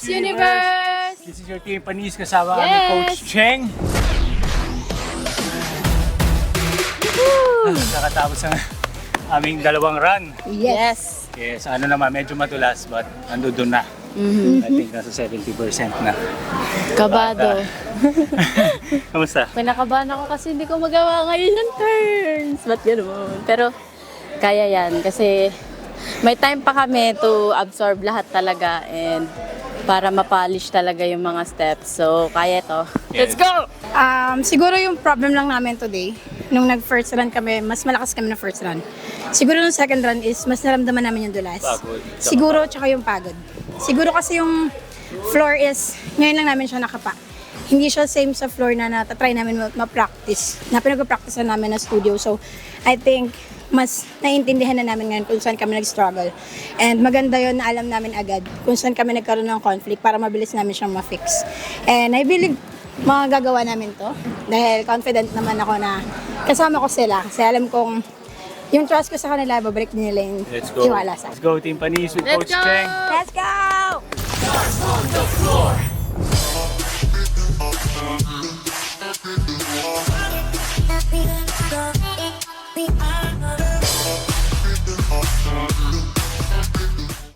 Universe! This is your team Panis kasama kami Coach Cheng. Nakatapos ang aming dalawang run. Yes! Yes, ano naman, medyo madulas but ando doon na. I think nasa 70% na. Kabado. Kamusta? Pinakabahan ako kasi hindi ko magawa ngayon ng turns. Ba't gano'n? Pero kaya yan kasi may time pa kami to absorb lahat talaga and para ma-polish talaga yung mga steps. So, kaya to. Yes. Let's go! Siguro yung problem lang namin today, nung nag-first run kami, mas malakas kami ng first run. Siguro nung second run is mas naramdaman namin yung dulas. Pagod. Siguro, tsaka yung pagod. Siguro kasi yung floor is, ngayon lang namin siya nakapa. Hindi siya same sa floor na natatry namin ma-practice, na pinag-practice na namin na studio. So, I think, mas naiintindihan na namin ngayon kung saan kami nag-struggle. And maganda yon na alam namin agad kung saan kami nagkaroon ng conflict para mabilis namin siyang ma-fix. And I believe magagawa namin to dahil confident naman ako na kasama ko sila kasi alam kong yung trust ko sa kanila, babalik nila yung Let's go. tiwala sa akin. Let's go, Team Panis with Let's Coach go! Cheng. Let's go! Stars on the floor.